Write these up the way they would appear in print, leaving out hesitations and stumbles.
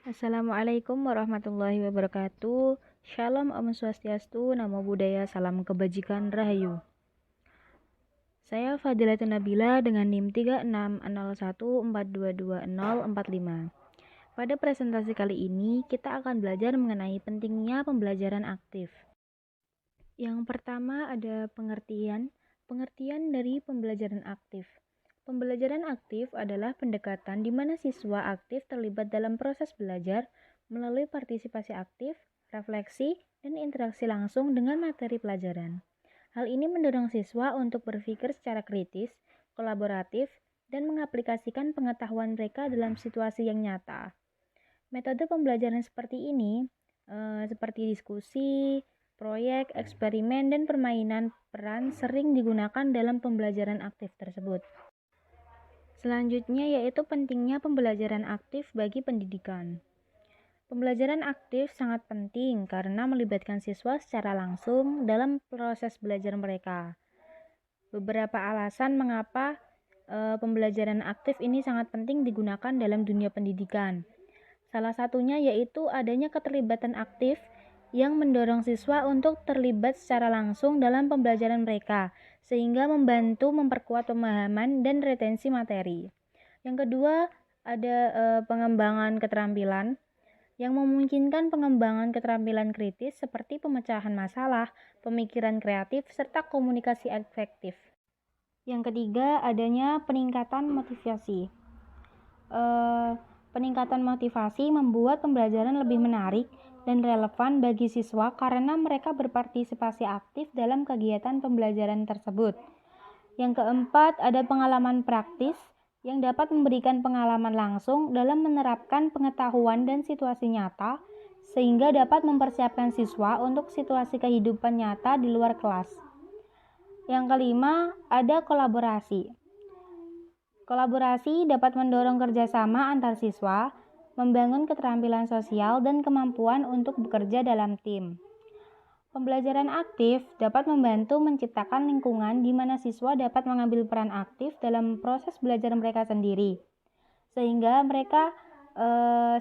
Assalamualaikum warahmatullahi wabarakatuh. Shalom Om Swastiastu, Namo Buddhaya, Salam Kebajikan Rahayu. Saya Fadilatun Nabila dengan NIM 3601422045. Pada presentasi kali ini, kita akan belajar mengenai pentingnya pembelajaran aktif. Yang pertama ada pengertian dari pembelajaran aktif. Pembelajaran aktif adalah pendekatan di mana siswa aktif terlibat dalam proses belajar melalui partisipasi aktif, refleksi, dan interaksi langsung dengan materi pelajaran. Hal ini mendorong siswa untuk berpikir secara kritis, kolaboratif, dan mengaplikasikan pengetahuan mereka dalam situasi yang nyata. Metode pembelajaran seperti ini, seperti diskusi, proyek, eksperimen, dan permainan peran sering digunakan dalam pembelajaran aktif tersebut. Selanjutnya yaitu pentingnya pembelajaran aktif bagi pendidikan. Pembelajaran aktif sangat penting karena melibatkan siswa secara langsung dalam proses belajar mereka. Beberapa alasan mengapa pembelajaran aktif ini sangat penting digunakan dalam dunia pendidikan. Salah satunya yaitu adanya keterlibatan aktif yang mendorong siswa untuk terlibat secara langsung dalam pembelajaran mereka, sehingga membantu memperkuat pemahaman dan retensi materi. Yang kedua, ada pengembangan keterampilan yang memungkinkan pengembangan keterampilan kritis seperti pemecahan masalah, pemikiran kreatif, serta komunikasi efektif. Yang ketiga, adanya peningkatan motivasi. Peningkatan motivasi membuat pembelajaran lebih menarik dan relevan bagi siswa karena mereka berpartisipasi aktif dalam kegiatan pembelajaran tersebut. Yang keempat, ada pengalaman praktis yang dapat memberikan pengalaman langsung dalam menerapkan pengetahuan dan situasi nyata, sehingga dapat mempersiapkan siswa untuk situasi kehidupan nyata di luar kelas. Yang kelima, ada kolaborasi. Kolaborasi dapat mendorong kerjasama antar siswa, membangun keterampilan sosial dan kemampuan untuk bekerja dalam tim. Pembelajaran aktif dapat membantu menciptakan lingkungan di mana siswa dapat mengambil peran aktif dalam proses belajar mereka sendiri, sehingga mereka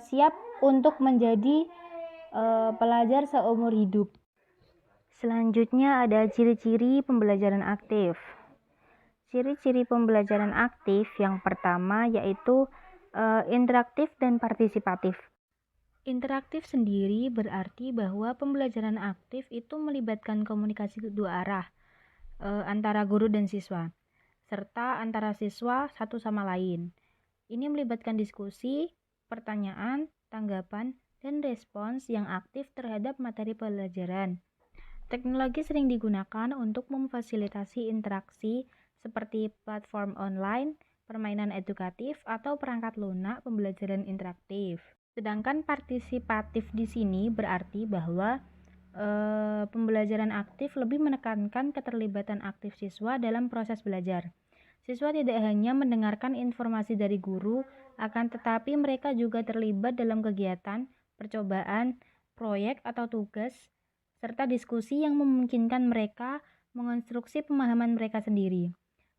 siap untuk menjadi pelajar seumur hidup. Selanjutnya ada ciri-ciri pembelajaran aktif. Ciri-ciri pembelajaran aktif yang pertama yaitu interaktif dan partisipatif. Interaktif sendiri berarti bahwa pembelajaran aktif itu melibatkan komunikasi kedua arah antara guru dan siswa, serta antara siswa satu sama lain. Ini melibatkan diskusi, pertanyaan, tanggapan, dan respons yang aktif terhadap materi pelajaran. Teknologi sering digunakan untuk memfasilitasi interaksi seperti platform online, permainan edukatif, atau perangkat lunak pembelajaran interaktif. Sedangkan partisipatif di sini berarti bahwa pembelajaran aktif lebih menekankan keterlibatan aktif siswa dalam proses belajar. Siswa tidak hanya mendengarkan informasi dari guru, akan tetapi mereka juga terlibat dalam kegiatan, percobaan, proyek atau tugas, serta diskusi yang memungkinkan mereka mengonstruksi pemahaman mereka sendiri.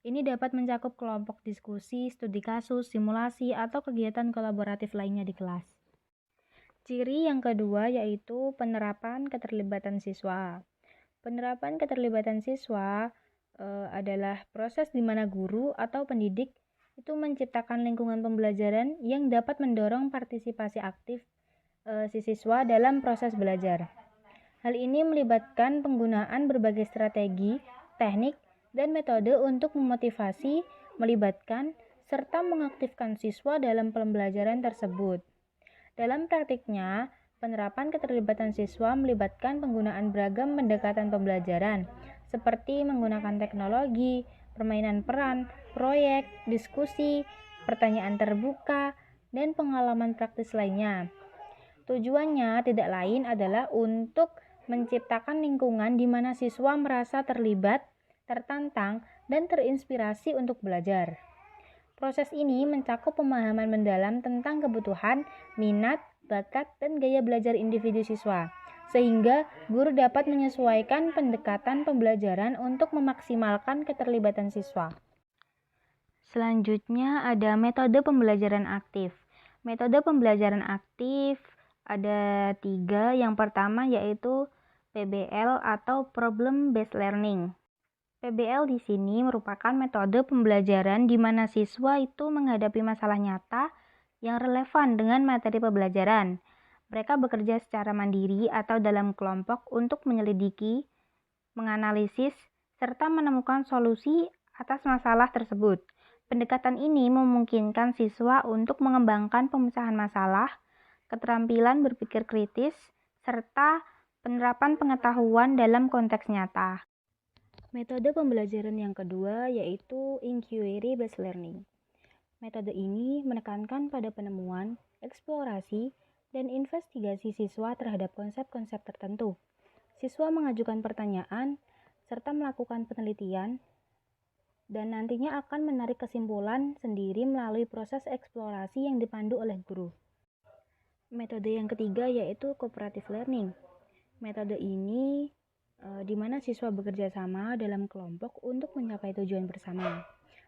Ini dapat mencakup kelompok diskusi, studi kasus, simulasi, atau kegiatan kolaboratif lainnya di kelas. Ciri yang kedua yaitu penerapan keterlibatan siswa. Penerapan keterlibatan siswa adalah proses di mana guru atau pendidik itu menciptakan lingkungan pembelajaran yang dapat mendorong partisipasi aktif si siswa dalam proses belajar. Hal ini melibatkan penggunaan berbagai strategi, teknik, dan metode untuk memotivasi, melibatkan, serta mengaktifkan siswa dalam pembelajaran tersebut. Dalam praktiknya, penerapan keterlibatan siswa melibatkan penggunaan beragam pendekatan pembelajaran, seperti menggunakan teknologi, permainan peran, proyek, diskusi, pertanyaan terbuka, dan pengalaman praktis lainnya. Tujuannya tidak lain adalah untuk menciptakan lingkungan di mana siswa merasa terlibat, tertantang, dan terinspirasi untuk belajar. Proses ini mencakup pemahaman mendalam tentang kebutuhan, minat, bakat, dan gaya belajar individu siswa, sehingga guru dapat menyesuaikan pendekatan pembelajaran untuk memaksimalkan keterlibatan siswa. Selanjutnya ada metode pembelajaran aktif. Metode pembelajaran aktif ada 3. Yang pertama yaitu PBL atau Problem Based Learning. PBL di sini merupakan metode pembelajaran di mana siswa itu menghadapi masalah nyata yang relevan dengan materi pembelajaran. Mereka bekerja secara mandiri atau dalam kelompok untuk menyelidiki, menganalisis, serta menemukan solusi atas masalah tersebut. Pendekatan ini memungkinkan siswa untuk mengembangkan pemecahan masalah, keterampilan berpikir kritis, serta penerapan pengetahuan dalam konteks nyata. Metode pembelajaran yang kedua yaitu Inquiry Based Learning. Metode ini menekankan pada penemuan, eksplorasi, dan investigasi siswa terhadap konsep-konsep tertentu. Siswa mengajukan pertanyaan, serta melakukan penelitian, dan nantinya akan menarik kesimpulan sendiri melalui proses eksplorasi yang dipandu oleh guru. Metode yang ketiga yaitu Cooperative Learning. Metode ini di mana siswa bekerja sama dalam kelompok untuk mencapai tujuan bersama.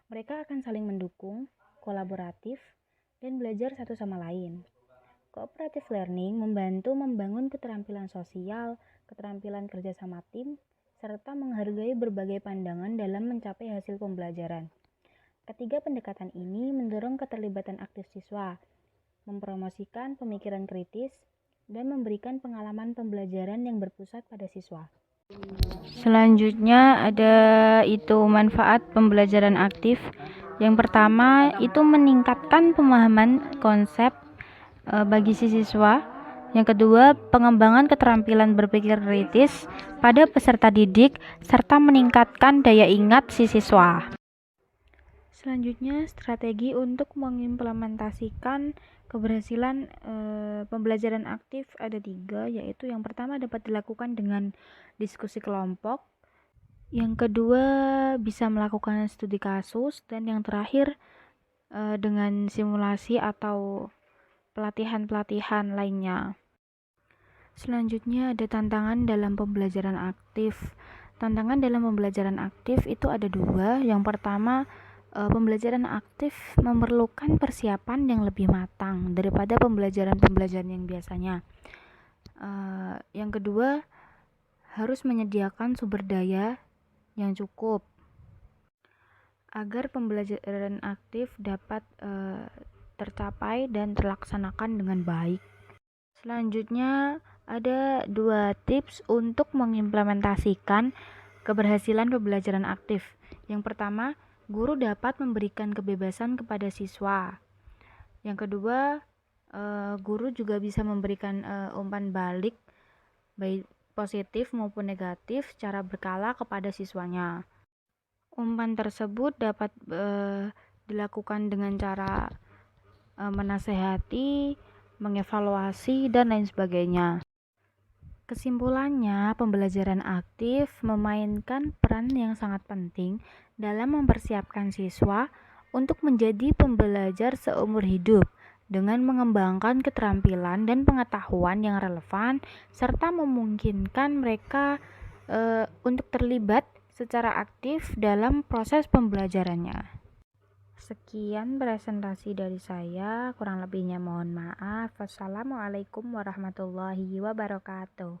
Mereka akan saling mendukung, kolaboratif, dan belajar satu sama lain. Cooperative Learning membantu membangun keterampilan sosial, keterampilan kerja sama tim, serta menghargai berbagai pandangan dalam mencapai hasil pembelajaran. Ketiga pendekatan ini mendorong keterlibatan aktif siswa, mempromosikan pemikiran kritis, dan memberikan pengalaman pembelajaran yang berpusat pada siswa. Selanjutnya ada itu manfaat pembelajaran aktif. Yang pertama itu meningkatkan pemahaman konsep bagi si siswa. Yang kedua, pengembangan keterampilan berpikir kritis pada peserta didik serta meningkatkan daya ingat si siswa. Selanjutnya, strategi untuk mengimplementasikan keberhasilan pembelajaran aktif ada 3, yaitu yang pertama dapat dilakukan dengan diskusi kelompok, yang kedua bisa melakukan studi kasus, dan yang terakhir dengan simulasi atau pelatihan-pelatihan lainnya. Selanjutnya ada tantangan dalam pembelajaran aktif. Tantangan dalam pembelajaran aktif itu ada 2. Yang pertama, pembelajaran aktif memerlukan persiapan yang lebih matang daripada pembelajaran yang biasanya. Yang kedua, harus menyediakan sumber daya yang cukup agar pembelajaran aktif dapat tercapai dan terlaksanakan dengan baik. Selanjutnya ada 2 tips untuk mengimplementasikan keberhasilan pembelajaran aktif. Yang pertama, guru dapat memberikan kebebasan kepada siswa. Yang kedua, guru juga bisa memberikan umpan balik baik positif maupun negatif secara berkala kepada siswanya. Umpan tersebut dapat dilakukan dengan cara menasehati, mengevaluasi, dan lain sebagainya. Kesimpulannya, pembelajaran aktif memainkan peran yang sangat penting dalam mempersiapkan siswa untuk menjadi pembelajar seumur hidup dengan mengembangkan keterampilan dan pengetahuan yang relevan serta memungkinkan mereka untuk terlibat secara aktif dalam proses pembelajarannya. Sekian presentasi dari saya, kurang lebihnya mohon maaf. Wassalamualaikum warahmatullahi wabarakatuh.